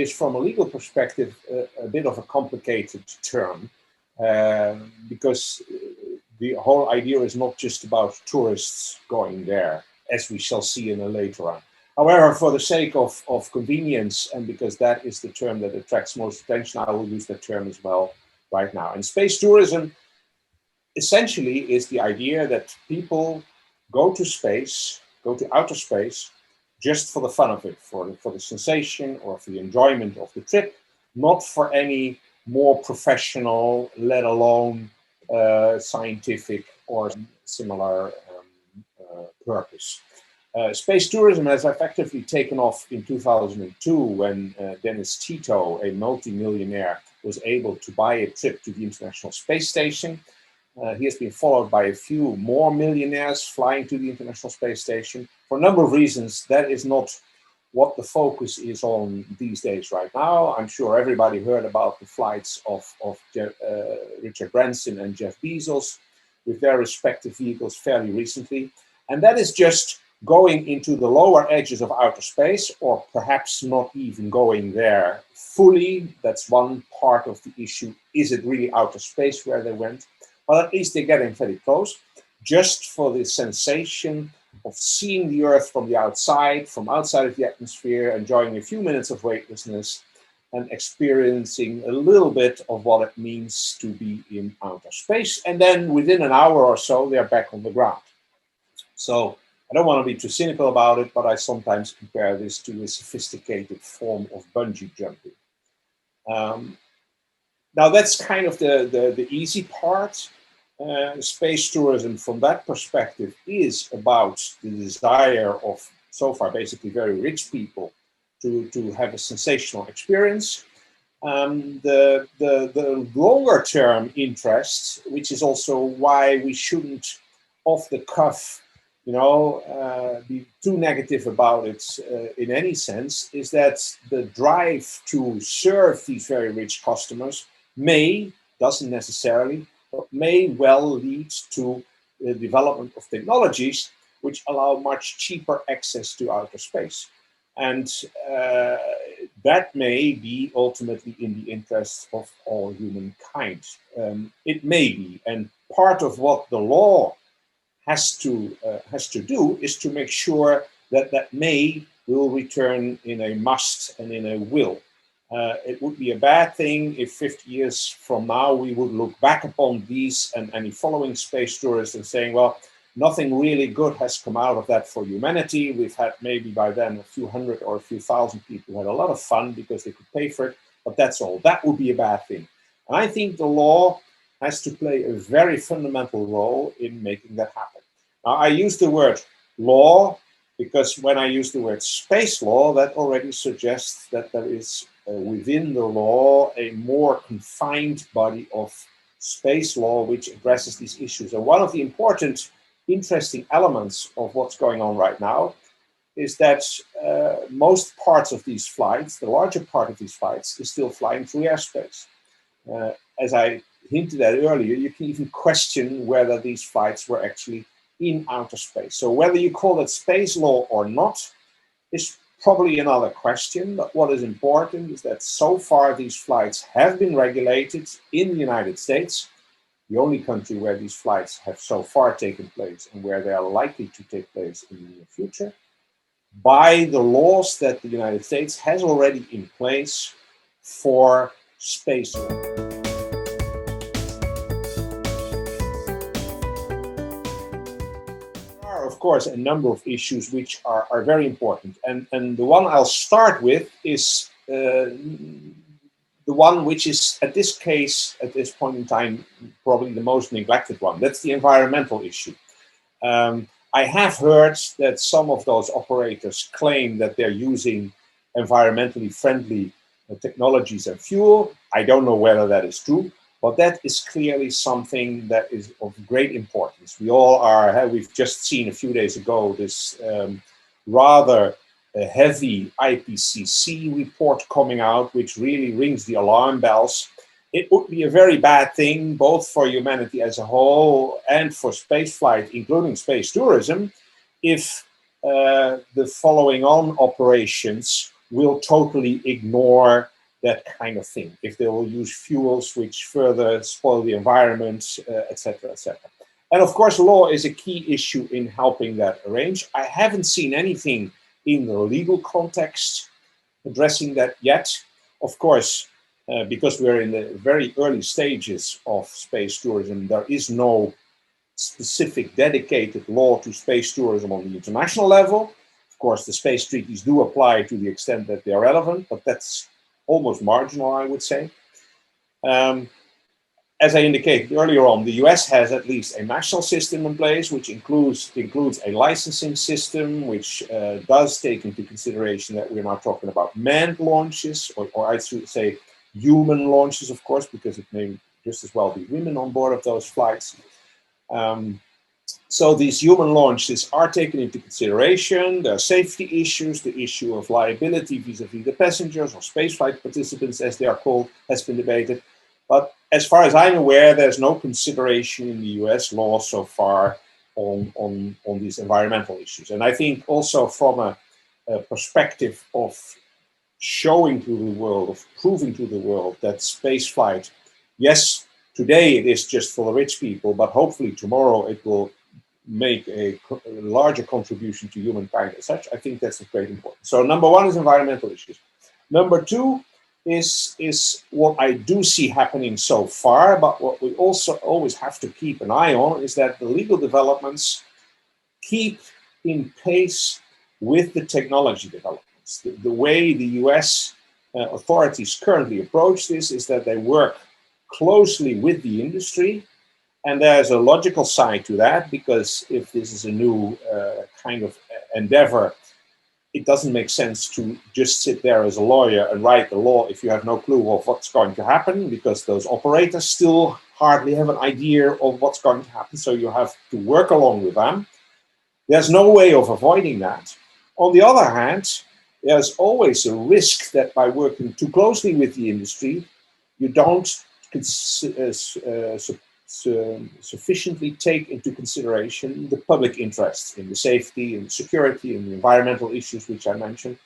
is, from a legal perspective, a bit of a complicated term, because the whole idea is not just about tourists going there, as we shall see in a later on. However, for the sake of convenience, and because that is the term that attracts most attention, I will use that term as well right now. And space tourism essentially is the idea that people go to space, go to outer space, just for the fun of it, for the sensation or for the enjoyment of the trip, not for any more professional, let alone scientific or similar purpose. Space tourism has effectively taken off in 2002 when Dennis Tito, a multimillionaire, was able to buy a trip to the International Space Station. He has been followed by a few more millionaires flying to the International Space Station. For a number of reasons, that is not what the focus is on these days right now. I'm sure everybody heard about the flights of Richard Branson and Jeff Bezos with their respective vehicles fairly recently. And that is just going into the lower edges of outer space, or perhaps not even going there fully. That's one part of the issue. Is it really outer space where they went? Well, at least they're getting very close, just for the sensation of seeing the Earth from outside of the atmosphere, enjoying a few minutes of weightlessness, and experiencing a little bit of what it means to be in outer space. And then within an hour or so, they're back on the ground. So I don't want to be too cynical about it, but I sometimes compare this to a sophisticated form of bungee jumping. Now that's kind of the easy part. Space tourism from that perspective is about the desire of, so far, basically very rich people to have a sensational experience. The longer term interest, which is also why we shouldn't off the cuff, be too negative about it in any sense, is that the drive to serve these very rich customers doesn't necessarily, but may well lead to the development of technologies which allow much cheaper access to outer space. And that may be ultimately in the interest of all humankind. It may be, and part of what the law has to do is to make sure that that will return in a must and in a will. It would be a bad thing if 50 years from now we would look back upon these and any following space tourists and saying, well, nothing really good has come out of that for humanity. We've had maybe by then a few hundred or a few thousand people who had a lot of fun because they could pay for it, but that's all. That would be a bad thing. And I think the law has to play a very fundamental role in making that happen. Now, I use the word law because when I use the word space law, that already suggests that there is within the law a more confined body of space law which addresses these issues. And one of the important, interesting elements of what's going on right now is that most parts of these flights, the larger part of these flights, is still flying through airspace. As I hinted at earlier, you can even question whether these flights were actually in outer space. So whether you call it space law or not is probably another question, but what is important is that so far these flights have been regulated in the United States, the only country where these flights have so far taken place and where they are likely to take place in the near future, by the laws that the United States has already in place for space. Of course, a number of issues which are very important. And the one I'll start with is the one which is, at this point in time, probably the most neglected one. That's the environmental issue. I have heard that some of those operators claim that they're using environmentally friendly technologies and fuel. I don't know whether that is true. But that is clearly something that is of great importance. We all are, we've just seen a few days ago this rather heavy IPCC report coming out, which really rings the alarm bells. It would be a very bad thing, both for humanity as a whole and for spaceflight, including space tourism, if the following on operations will totally ignore that kind of thing, if they will use fuels which further spoil the environment, etc., etc. And of course, law is a key issue in helping that arrange. I haven't seen anything in the legal context addressing that yet. Of course, because we're in the very early stages of space tourism, there is no specific dedicated law to space tourism on the international level. Of course, the space treaties do apply to the extent that they are relevant, but that's almost marginal, I would say. As I indicated earlier on, the US has at least a national system in place, which includes a licensing system, which does take into consideration that we're not talking about manned launches, or I should say human launches, of course, because it may just as well be women on board of those flights. So these human launches are taken into consideration. There are safety issues. The issue of liability vis-a-vis the passengers or spaceflight participants, as they are called, has been debated. But as far as I'm aware, there's no consideration in the US law so far on these environmental issues. And I think also from a perspective of showing to the world, of proving to the world that spaceflight, yes, today it is just for the rich people, but hopefully tomorrow it will make a larger contribution to humankind as such. I think that's of great importance. So number one is environmental issues. Number two is what I do see happening so far, but what we also always have to keep an eye on is that the legal developments keep in pace with the technology developments. The way the US authorities currently approach this is that they work closely with the industry. And there's a logical side to that, because if this is a new kind of endeavor, it doesn't make sense to just sit there as a lawyer and write the law if you have no clue of what's going to happen, because those operators still hardly have an idea of what's going to happen. So you have to work along with them. There's no way of avoiding that. On the other hand, there's always a risk that by working too closely with the industry, you don't sufficiently take into consideration the public interests in the safety and security and the environmental issues which I mentioned.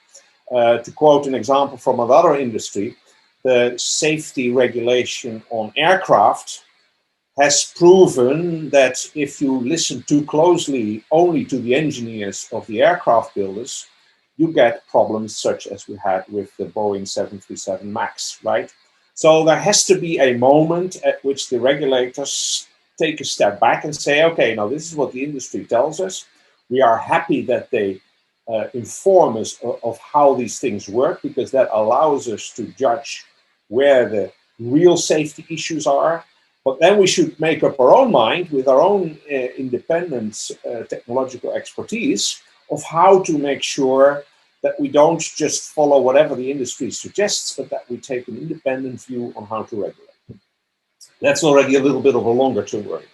To quote an example from another industry, the safety regulation on aircraft has proven that if you listen too closely only to the engineers of the aircraft builders, you get problems such as we had with the Boeing 737 MAX, right? So there has to be a moment at which the regulators take a step back and say, okay, now this is what the industry tells us. We are happy that they inform us of how these things work, because that allows us to judge where the real safety issues are. But then we should make up our own mind with our own independent technological expertise of how to make sure that we don't just follow whatever the industry suggests, but that we take an independent view on how to regulate. That's already a little bit of a longer term work.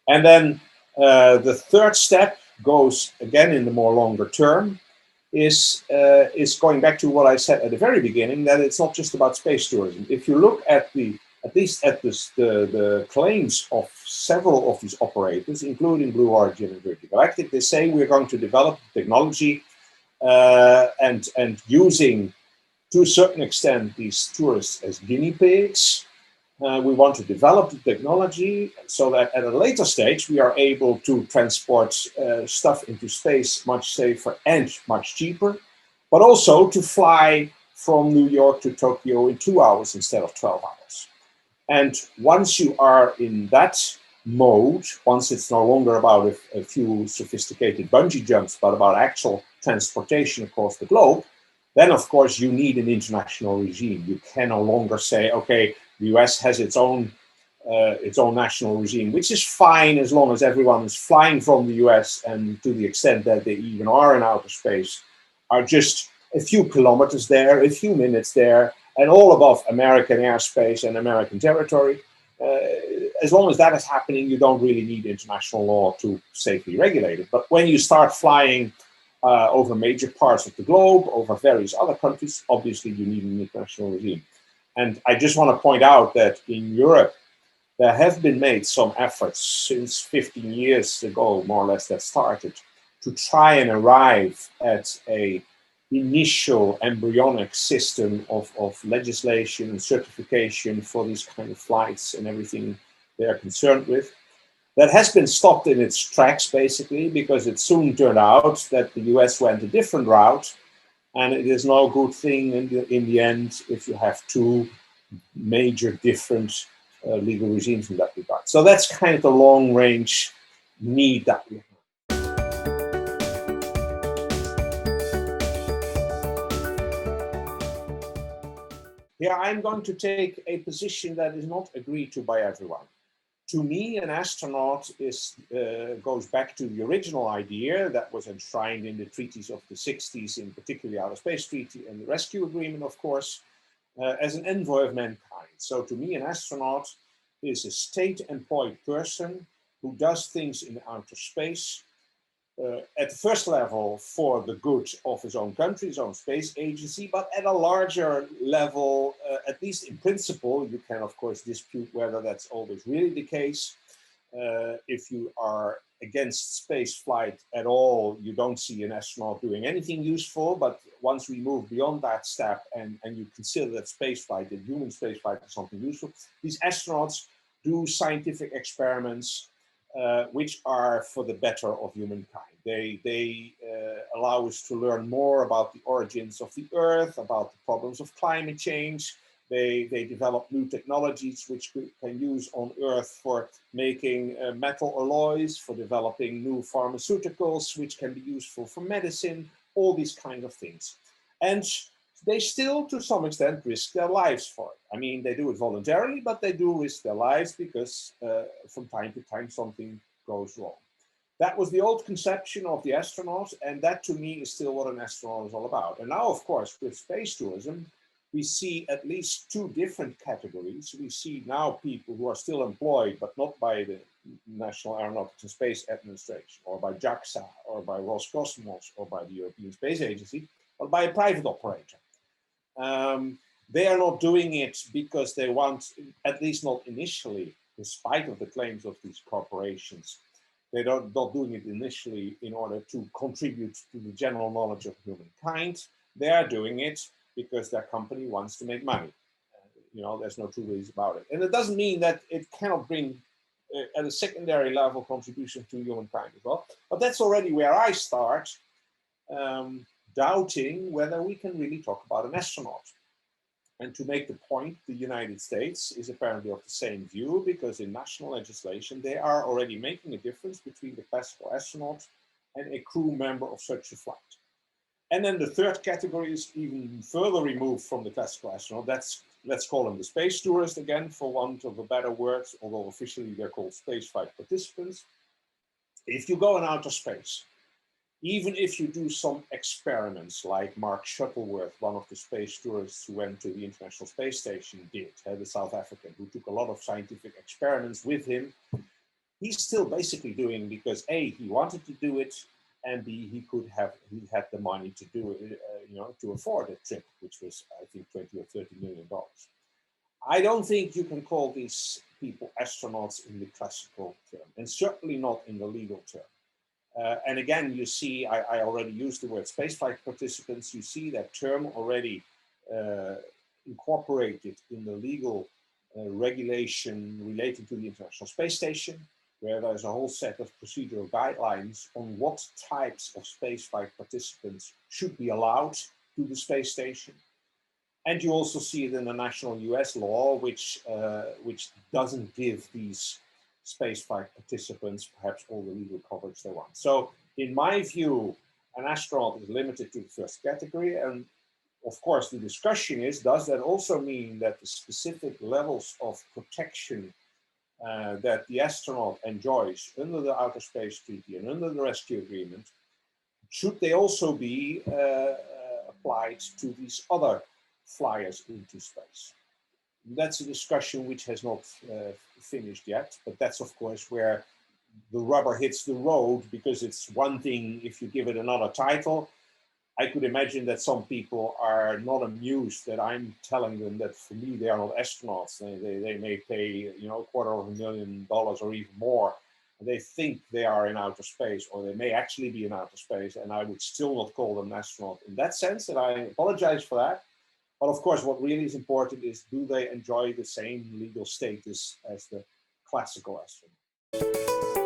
And then the third step goes again in the more longer term, is going back to what I said at the very beginning, that it's not just about space tourism. If you look at the claims of several of these operators, including Blue Origin and Virgin Galactic, they say we're going to develop technology and using, to a certain extent, these tourists as guinea pigs. We want to develop the technology so that at a later stage we are able to transport stuff into space much safer and much cheaper, but also to fly from New York to Tokyo in 2 hours instead of 12 hours. And once you are in that mode, once it's no longer about a few sophisticated bungee jumps, but about actual transportation across the globe, then of course you need an international regime. You can no longer say, okay, the US has its own national regime, which is fine as long as everyone is flying from the US, and to the extent that they even are in outer space, are just a few kilometers there, a few minutes there, and all above American airspace and American territory. As long as that is happening, you don't really need international law to safely regulate it. But when you start flying over major parts of the globe, over various other countries, obviously you need an international regime. And I just want to point out that in Europe, there have been made some efforts since 15 years ago, more or less, that started to try and arrive at a initial embryonic system of legislation and certification for these kind of flights and everything they are concerned with. That has been stopped in its tracks, basically, because it soon turned out that the US went a different route, and it is no good thing in the end if you have two major different legal regimes in that regard. So that's kind of the long-range need that we have. Here I'm going to take a position that is not agreed to by everyone. To me, an astronaut goes back to the original idea that was enshrined in the treaties of the 60s, in particular the Outer Space Treaty and the Rescue Agreement, of course, as an envoy of mankind. So to me, an astronaut is a state-employed person who does things in outer space at the first level for the good of his own country, his own space agency, but at a larger level, at least in principle. You can, of course, dispute whether that's always really the case. If you are against space flight at all, you don't see an astronaut doing anything useful. But once we move beyond that step and you consider that space flight, that human space flight is something useful, these astronauts do scientific experiments which are for the better of humankind. They allow us to learn more about the origins of the Earth, about the problems of climate change. They develop new technologies which we can use on Earth for making metal alloys, for developing new pharmaceuticals, which can be useful for medicine, all these kind of things. And they still, to some extent, risk their lives for it. I mean, they do it voluntarily, but they do risk their lives because from time to time something goes wrong. That was the old conception of the astronaut, and that to me is still what an astronaut is all about. And now, of course, with space tourism, we see at least two different categories. We see now people who are still employed, but not by the National Aeronautics and Space Administration, or by JAXA, or by Roscosmos, or by the European Space Agency, but by a private operator. They are not doing it because they want, at least not initially, in spite of the claims of these corporations, they're not doing it initially in order to contribute to the general knowledge of humankind. They are doing it because their company wants to make money. There's no two ways about it. And it doesn't mean that it cannot bring, at a secondary level, contribution to humankind as well. But that's already where I start doubting whether we can really talk about an astronaut. And to make the point, the United States is apparently of the same view, because in national legislation, they are already making a difference between the classical astronaut and a crew member of such a flight. And then the third category is even further removed from the classical astronaut. Let's call them the space tourist again, for want of a better word, although officially they're called spaceflight participants. If you go in outer space, even if you do some experiments like Mark Shuttleworth, one of the space tourists who went to the International Space Station, did, the South African, who took a lot of scientific experiments with him, he's still basically doing because A, he wanted to do it, and B, he had the money to do it, to afford a trip, which was, I think, $20 or $30 million. I don't think you can call these people astronauts in the classical term, and certainly not in the legal term. And again, you see, I already used the word spaceflight participants. You see that term already incorporated in the legal regulation relating to the International Space Station, where there's a whole set of procedural guidelines on what types of spaceflight participants should be allowed to the space station. And you also see it in the national US law, which doesn't give these spaceflight participants perhaps all the legal coverage they want. So in my view, an astronaut is limited to the first category. And of course, the discussion is, does that also mean that the specific levels of protection that the astronaut enjoys under the Outer Space Treaty and under the Rescue Agreement, should they also be applied to these other flyers into space? That's a discussion which has not finished yet, but that's of course where the rubber hits the road, because it's one thing if you give it another title. I could imagine that some people are not amused that I'm telling them that for me they are not astronauts. They may pay $250,000 or even more they think they are in outer space, or they may actually be in outer space, and I would still not call them an astronaut in that sense, and I apologize for that. But of course, what really is important is, do they enjoy the same legal status as the classical astronaut?